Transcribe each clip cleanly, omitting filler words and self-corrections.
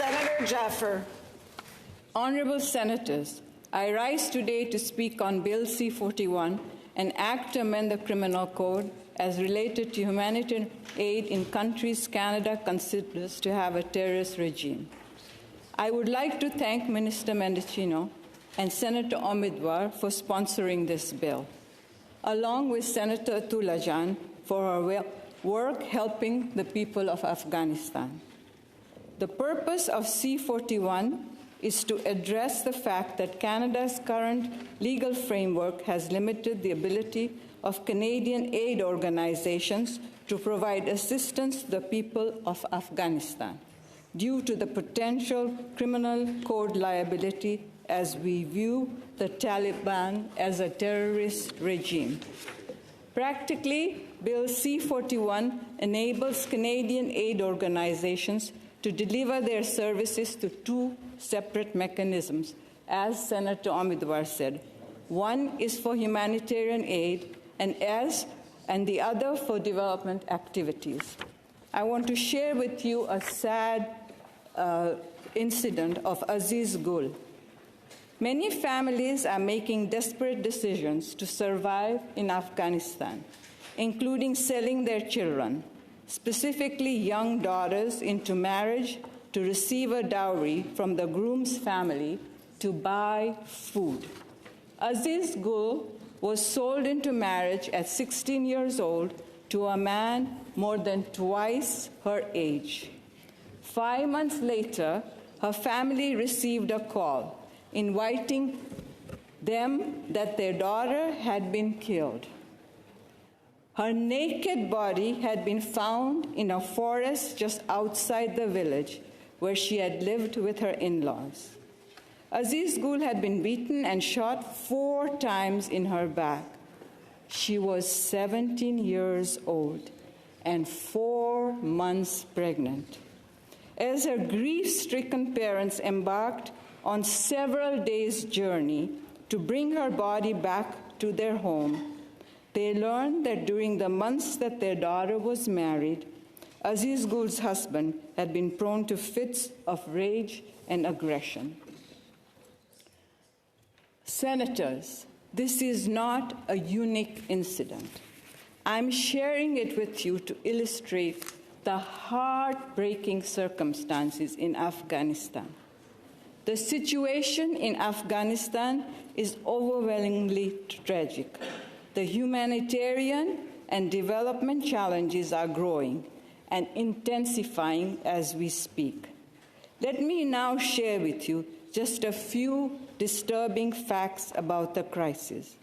Senator Jaffer. Honorable Senators, I rise today to speak on Bill C-41, an act to amend the Criminal Code as related to humanitarian aid in countries Canada considers to have a terrorist regime. I would like to thank Minister Mendicino and Senator Omidwar for sponsoring this bill, along with Senator Tulajan for her work helping the people of Afghanistan. The purpose of C-41 is to address the fact that Canada's current legal framework has limited the ability of Canadian aid organizations to provide assistance to the people of Afghanistan due to the potential criminal code liability as we view the Taliban as a terrorist regime. Practically, Bill C-41 enables Canadian aid organizations to deliver their services to two separate mechanisms, as Senator Omidwar said. One is for humanitarian aid and the other for development activities. I want to share with you a sad incident of Aziz Gul. Many families are making desperate decisions to survive in Afghanistan, including selling their children, specifically young daughters, into marriage to receive a dowry from the groom's family to buy food. Aziz Gul was sold into marriage at 16 years old to a man more than twice her age. 5 months later, her family received a call inviting them that their daughter had been killed. Her naked body had been found in a forest just outside the village where she had lived with her in-laws. Aziz Gul had been beaten and shot 4 times in her back. She was 17 years old and 4 months pregnant. As her grief-stricken parents embarked on several days' journey to bring her body back to their home, they learned that during the months that their daughter was married, Aziz Gul's husband had been prone to fits of rage and aggression. Senators, this is not a unique incident. I'm sharing it with you to illustrate the heartbreaking circumstances in Afghanistan. The situation in Afghanistan is overwhelmingly tragic. The humanitarian and development challenges are growing and intensifying as we speak. Let me now share with you just a few disturbing facts about the crisis.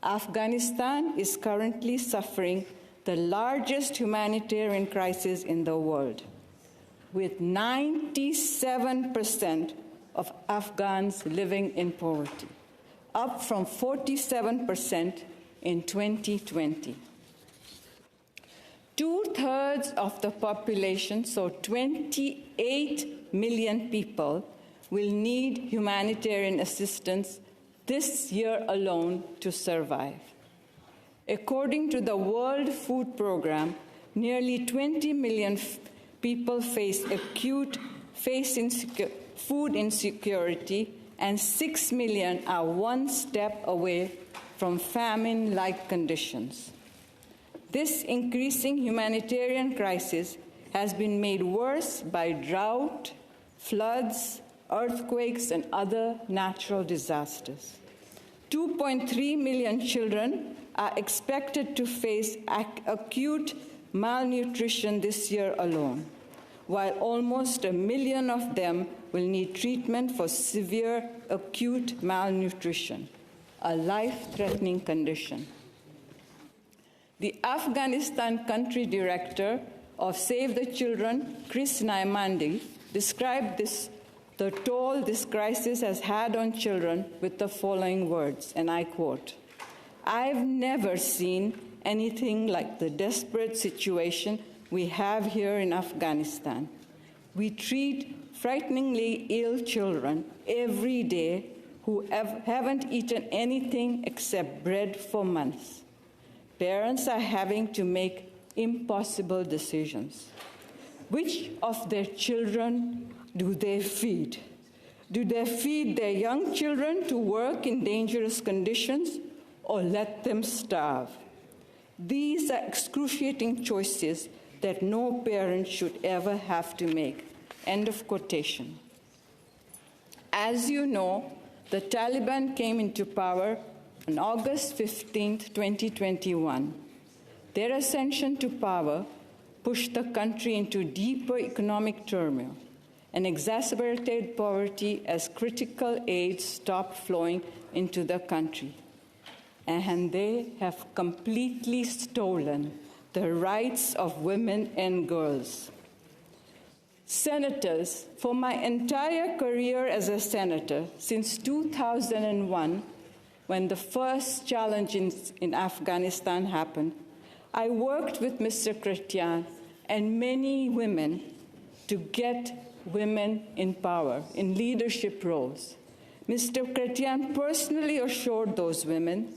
Afghanistan is currently suffering the largest humanitarian crisis in the world, with 97% of Afghans living in poverty, up from 47% in 2020. 2/3 of the population, so 28 million people, will need humanitarian assistance this year alone to survive. According to the World Food Programme, nearly 20 million people face acute food insecurity, and 6 million are one step away from famine-like conditions. This increasing humanitarian crisis has been made worse by drought, floods, earthquakes, and other natural disasters. 2.3 million children are expected to face acute malnutrition this year alone, while almost 1 million of them will need treatment for severe acute malnutrition, a life-threatening condition. The Afghanistan country director of Save the Children, Chris Naimandi, described the toll this crisis has had on children with the following words, and I quote, "I've never seen anything like the desperate situation we have here in Afghanistan. We treat frighteningly ill children every day who haven't eaten anything except bread for months. Parents are having to make impossible decisions. Which of their children do they feed? Do they feed their young children to work in dangerous conditions or let them starve? These are excruciating choices that no parent should ever have to make. End of quotation. As you know, the Taliban came into power on August 15, 2021. Their ascension to power pushed the country into deeper economic turmoil and exacerbated poverty as critical aid stopped flowing into the country. And they have completely stolen the rights of women and girls. Senators, for my entire career as a senator, since 2001, when the first challenge in Afghanistan happened, I worked with Mr. Chrétien and many women to get women in power, in leadership roles. Mr. Chrétien personally assured those women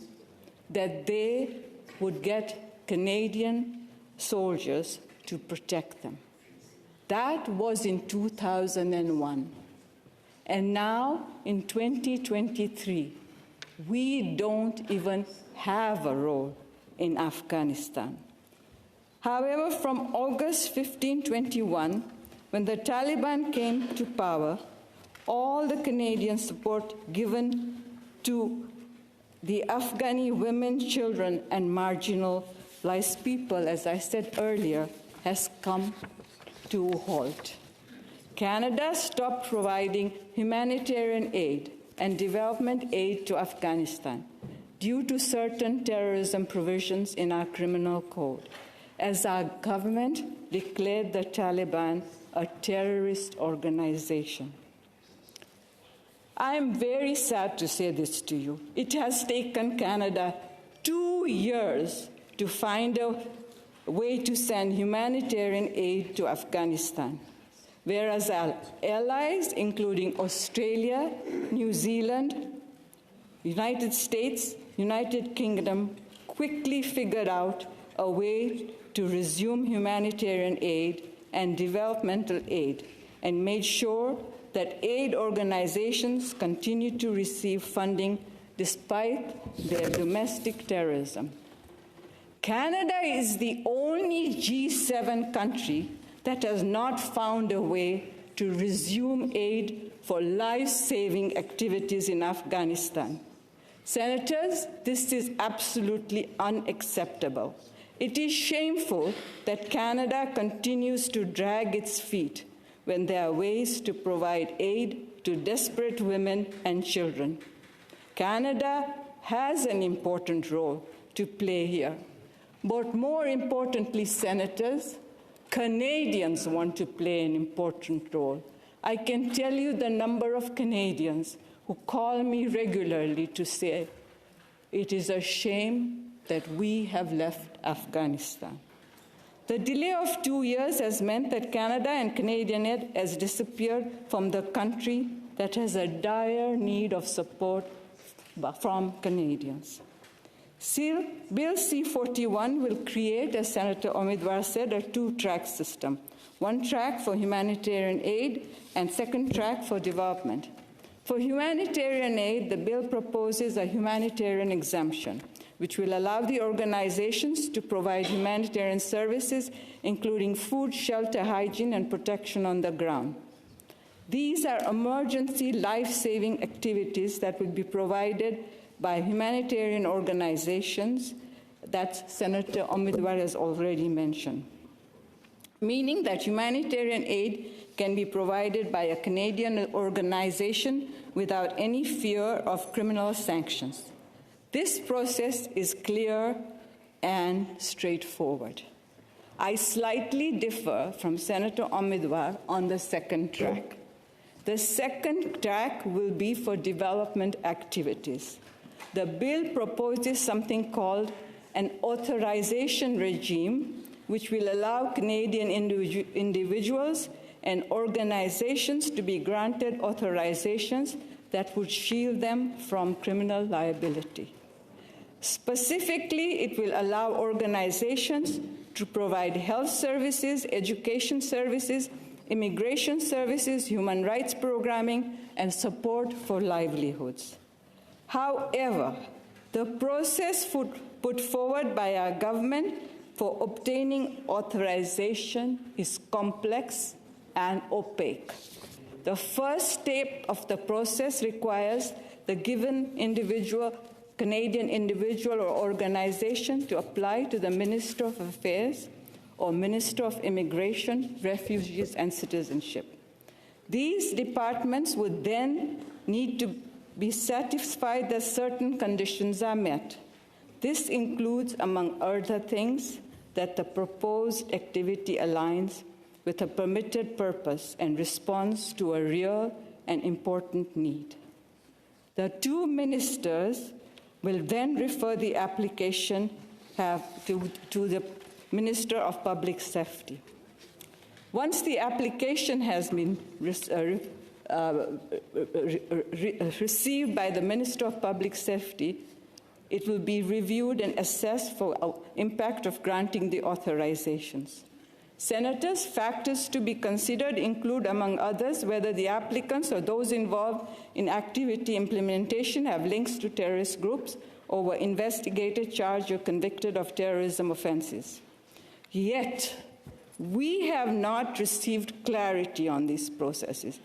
that they would get Canadian soldiers to protect them. That was in 2001. And now, in 2023, we don't even have a role in Afghanistan. However, from August 15, 2021, when the Taliban came to power, all the Canadian support given to the Afghani women, children, and marginalized people, as I said earlier, has come to a halt. Canada stopped providing humanitarian aid and development aid to Afghanistan due to certain terrorism provisions in our criminal code, as our government declared the Taliban a terrorist organization. I am very sad to say this to you. It has taken Canada 2 years to find a way to send humanitarian aid to Afghanistan, whereas our allies, including Australia, New Zealand, United States, United Kingdom, quickly figured out a way to resume humanitarian aid and developmental aid and made sure that aid organizations continue to receive funding despite their domestic terrorism. Canada is the only G7 country that has not found a way to resume aid for life-saving activities in Afghanistan. Senators, this is absolutely unacceptable. It is shameful that Canada continues to drag its feet when there are ways to provide aid to desperate women and children. Canada has an important role to play here. But more importantly, Senators, Canadians want to play an important role. I can tell you the number of Canadians who call me regularly to say, it is a shame that we have left Afghanistan. The delay of 2 years has meant that Canada and Canadian aid has disappeared from the country that has a dire need of support from Canadians. Bill C-41 will create, as Senator Umidwar said, a two-track system, one track for humanitarian aid and second track for development. For humanitarian aid, the bill proposes a humanitarian exemption, which will allow the organizations to provide humanitarian services, including food, shelter, hygiene, and protection on the ground. These are emergency life-saving activities that will be provided by humanitarian organizations that Senator Umidwar has already mentioned, meaning that humanitarian aid can be provided by a Canadian organization without any fear of criminal sanctions. This process is clear and straightforward. I slightly differ from Senator Umidwar on the second track. The second track will be for development activities. The bill proposes something called an authorization regime, which will allow Canadian individuals and organizations to be granted authorizations that would shield them from criminal liability. Specifically, it will allow organizations to provide health services, education services, immigration services, human rights programming, and support for livelihoods. However, the process put forward by our government for obtaining authorization is complex and opaque. The first step of the process requires the given individual, Canadian individual or organization to apply to the Minister of Affairs or Minister of Immigration, Refugees, and Citizenship. These departments would then need to be satisfied that certain conditions are met. This includes, among other things, that the proposed activity aligns with a permitted purpose and responds to a real and important need. The two ministers will then refer the application to the Minister of Public Safety. Once the application has been received by the Minister of Public Safety, it will be reviewed and assessed for impact of granting the authorizations. Senators, factors to be considered include, among others, whether the applicants or those involved in activity implementation have links to terrorist groups or were investigated, charged, or convicted of terrorism offenses. Yet, we have not received clarity on these processes.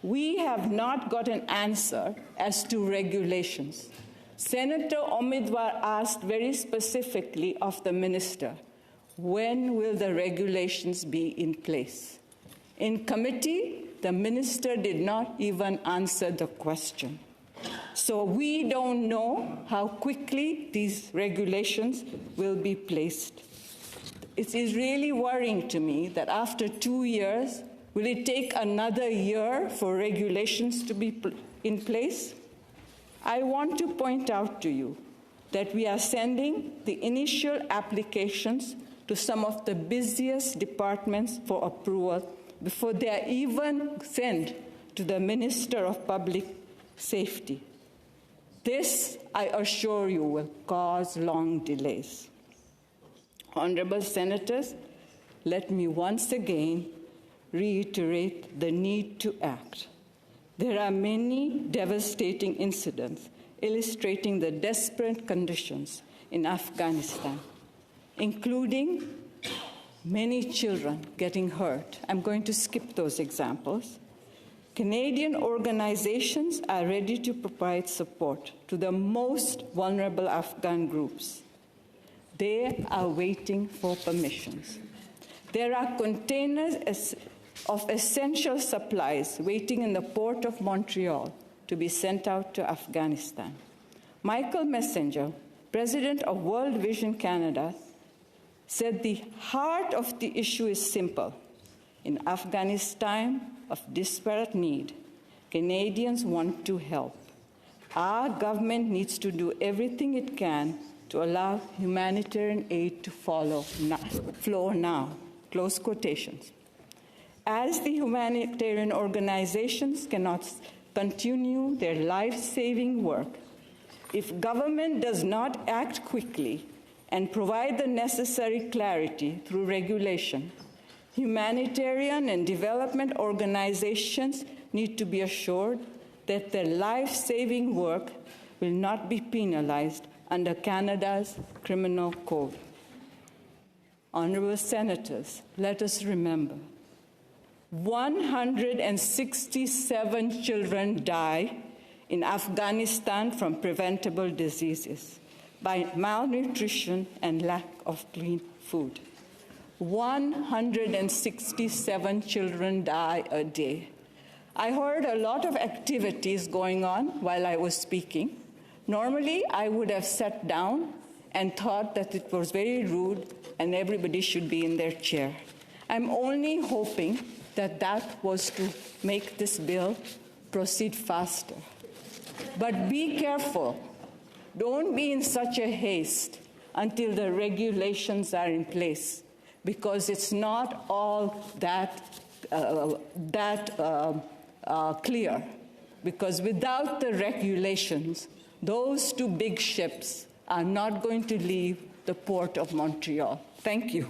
We have not got an answer as to regulations. Senator Omidwar asked very specifically of the minister, when will the regulations be in place? In committee, the minister did not even answer the question. So we don't know how quickly these regulations will be placed. It is really worrying to me that after 2 years, will it take another year for regulations to be in place? I want to point out to you that we are sending the initial applications to some of the busiest departments for approval before they are even sent to the Minister of Public Safety. This, I assure you, will cause long delays. Honorable Senators, let me once again reiterate the need to act. There are many devastating incidents illustrating the desperate conditions in Afghanistan, including many children getting hurt. I'm going to skip those examples. Canadian organizations are ready to provide support to the most vulnerable Afghan groups. They are waiting for permissions. There are containers of essential supplies waiting in the port of Montreal to be sent out to Afghanistan. Michael Messenger, president of World Vision Canada, said the heart of the issue is simple. In Afghanistan of disparate need, Canadians want to help. Our government needs to do everything it can to allow humanitarian aid to flow now, close quotations. As the humanitarian organizations cannot continue their life-saving work, if government does not act quickly and provide the necessary clarity through regulation, humanitarian and development organizations need to be assured that their life-saving work will not be penalized under Canada's criminal code. Honorable Senators, let us remember, 167 children die in Afghanistan from preventable diseases by malnutrition and lack of clean food. 167 children die a day. I heard a lot of activities going on while I was speaking. Normally, I would have sat down and thought that it was very rude and everybody should be in their chair. I'm only hoping that that was to make this bill proceed faster. But be careful. Don't be in such a haste until the regulations are in place, because it's not all that clear. Because without the regulations, those two big ships are not going to leave the port of Montreal. Thank you.